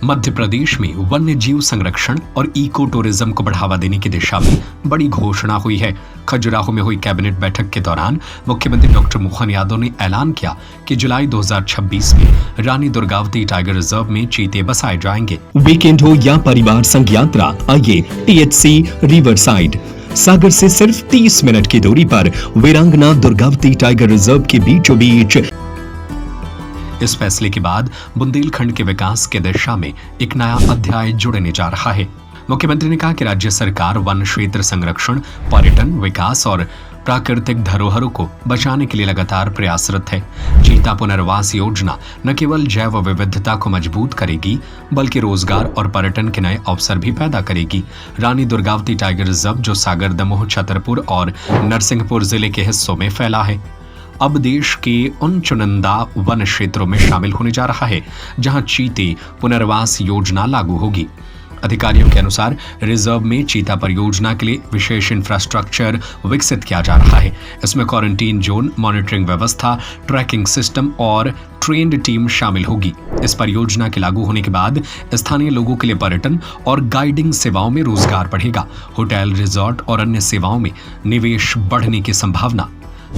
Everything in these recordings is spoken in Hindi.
मध्य प्रदेश में वन्य जीव संरक्षण और इको टूरिज्म को बढ़ावा देने की दिशा में बड़ी घोषणा हुई है। खजुराहो में हुई कैबिनेट बैठक के दौरान मुख्यमंत्री डॉक्टर मोहन यादव ने ऐलान किया कि जुलाई 2026 में रानी दुर्गावती टाइगर रिजर्व में चीते बसाए जाएंगे। वीकेंड हो या परिवार संग यात्रा, आइए THC रिवर साइड सागर से सिर्फ 30 मिनट की दूरी पर वीरांगना दुर्गावती टाइगर रिजर्व के बीचों बीच। इस फैसले के बाद बुंदेलखंड के विकास की दिशा में एक नया अध्याय जुड़ने जा रहा है। मुख्यमंत्री ने कहा कि राज्य सरकार वन क्षेत्र संरक्षण, पर्यटन, विकास और प्राकृतिक धरोहरों को बचाने के लिए लगातार प्रयासरत है। चीता पुनर्वास योजना न केवल जैव विविधता को मजबूत करेगी बल्कि रोजगार और पर्यटन के नए अवसर भी पैदा करेगी। रानी दुर्गावती टाइगर रिजर्व जो सागर, दमोह, छतरपुर और नरसिंहपुर जिले के हिस्सों में फैला है, अब देश के उन चुनिंदा वन क्षेत्रों में शामिल होने जा रहा है जहां चीते पुनर्वास योजना लागू होगी। अधिकारियों के अनुसार रिजर्व में चीता परियोजना के लिए विशेष इंफ्रास्ट्रक्चर विकसित किया जा रहा है। इसमें क्वारंटीन जोन, मॉनिटरिंग व्यवस्था, ट्रैकिंग सिस्टम और ट्रेन्ड टीम शामिल होगी। इस परियोजना के लागू होने के बाद स्थानीय लोगों के लिए पर्यटन और गाइडिंग सेवाओं में रोजगार बढ़ेगा। होटल, रिजॉर्ट और अन्य सेवाओं में निवेश बढ़ने की संभावना।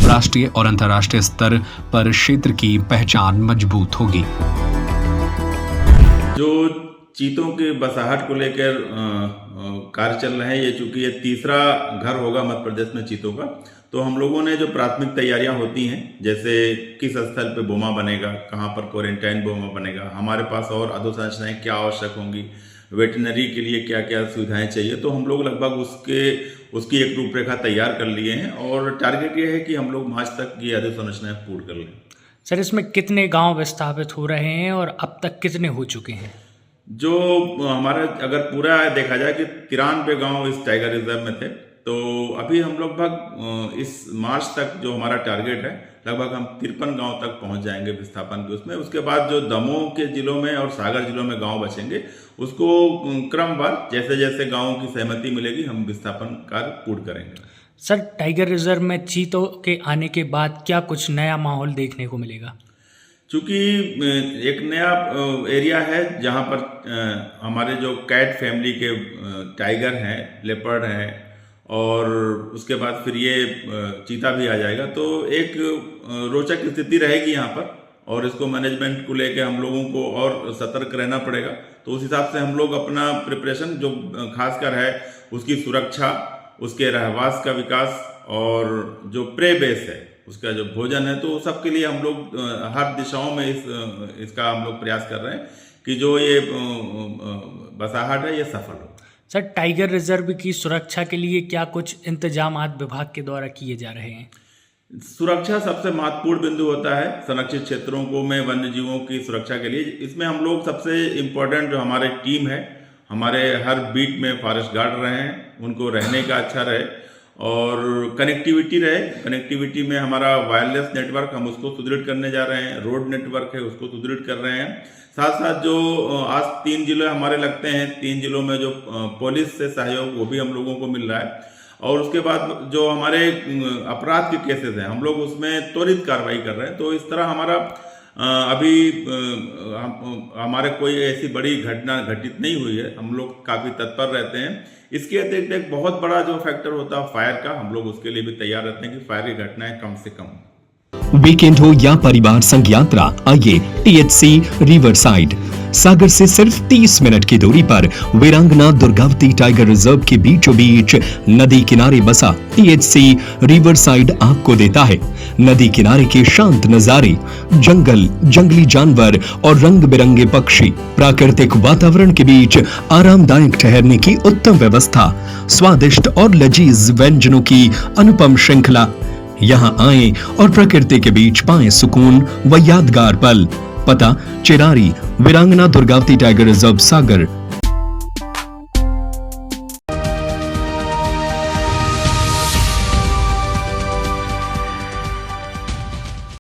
राष्ट्रीय और अंतर्राष्ट्रीय स्तर पर क्षेत्र की पहचान मजबूत होगी। जो चीतों के बसाहट को लेकर कार्य चल रहे हैं, ये चूंकि ये तीसरा घर होगा मध्य प्रदेश में चीतों का, तो हम लोगों ने जो प्राथमिक तैयारियां होती हैं, जैसे किस स्थल पे बोमा बनेगा, कहाँ पर क्वारंटाइन बोमा बनेगा, हमारे पास और अधोसंरचनाएं क्या आवश्यक होंगी, वेटनरी के लिए क्या क्या सुविधाएं चाहिए, तो हम लोग लगभग उसकी एक रूपरेखा तैयार कर लिए हैं और टारगेट ये है कि हम लोग मार्च तक ये अधोसंरचनाएं पूर्ण कर लें। सर, इसमें कितने गांव विस्थापित हो रहे हैं और अब तक कितने हो चुके हैं? जो हमारा अगर पूरा देखा जाए कि 93 गांव इस टाइगर रिजर्व में थे, तो अभी हम लगभग इस मार्च तक जो हमारा टारगेट है, लगभग हम 53 गांव तक पहुंच जाएंगे विस्थापन के उसमें। उसके बाद जो दमोह के जिलों में और सागर जिलों में गांव बचेंगे, उसको क्रमवार जैसे जैसे गांवों की सहमति मिलेगी हम विस्थापन कार्य पूर्ण करेंगे। सर, टाइगर रिजर्व में चीतों के आने के बाद क्या कुछ नया माहौल देखने को मिलेगा? चूँकि एक नया एरिया है जहाँ पर हमारे जो कैट फैमिली के टाइगर हैं, लेपर्ड हैं, और उसके बाद फिर ये चीता भी आ जाएगा, तो एक रोचक स्थिति रहेगी यहाँ पर और इसको मैनेजमेंट को लेके हम लोगों को और सतर्क रहना पड़ेगा। तो उस हिसाब से हम लोग अपना प्रिपरेशन जो खासकर है उसकी सुरक्षा, उसके रहवास का विकास और जो प्रे बेस है उसका जो भोजन है, तो सबके लिए हम लोग हर दिशाओं में इसका हम लोग प्रयास कर रहे हैं कि जो ये बसाहट है ये सफल हो। सर, टाइगर रिजर्व की सुरक्षा के लिए क्या कुछ इंतजामात विभाग के द्वारा किए जा रहे हैं? सुरक्षा सबसे महत्वपूर्ण बिंदु होता है संरक्षित क्षेत्रों को में वन्य जीवों की सुरक्षा के लिए। इसमें हम लोग सबसे इम्पोर्टेंट जो हमारे टीम है, हमारे हर बीट में फॉरेस्ट गार्ड रहे हैं, उनको रहने का अच्छा रहे और कनेक्टिविटी रहे। कनेक्टिविटी में हमारा वायरलेस नेटवर्क हम उसको सुदृढ़ करने जा रहे हैं, रोड नेटवर्क है उसको सुदृढ़ कर रहे हैं। साथ साथ जो आज 3 जिले हमारे लगते हैं, 3 जिलों में जो पुलिस से सहयोग वो भी हम लोगों को मिल रहा है। और उसके बाद जो हमारे अपराध के केसेस हैं, हम लोग उसमें त्वरित कार्रवाई कर रहे हैं। तो इस तरह हमारा अभी हमारे कोई ऐसी बड़ी घटना घटित नहीं हुई है, हम लोग काफ़ी तत्पर रहते हैं। इसके अतिरिक्त एक बहुत बड़ा जो फैक्टर होता है फायर का, हम लोग उसके लिए भी तैयार रहते हैं कि फायर की घटनाएं कम से कम। वीकेंड हो या परिवार संग यात्रा, आइए THC रिवर साइड सागर से सिर्फ 30 मिनट की दूरी पर वीरांगना दुर्गावती टाइगर रिजर्व के बीचों बीच नदी किनारे बसा THC रिवर साइड आपको देता है नदी किनारे के शांत नजारे, जंगल, जंगली जानवर और रंग बिरंगे पक्षी, प्राकृतिक वातावरण के बीच आरामदायक ठहरने की उत्तम व्यवस्था, स्वादिष्ट और लजीज व्यंजनों की अनुपम श्रृंखला। यहाँ आएं और प्रकृति के बीच पाएं सुकून व यादगार पल। पता चिरारी, वीरांगना दुर्गावती टाइगर रिजर्व, सागर।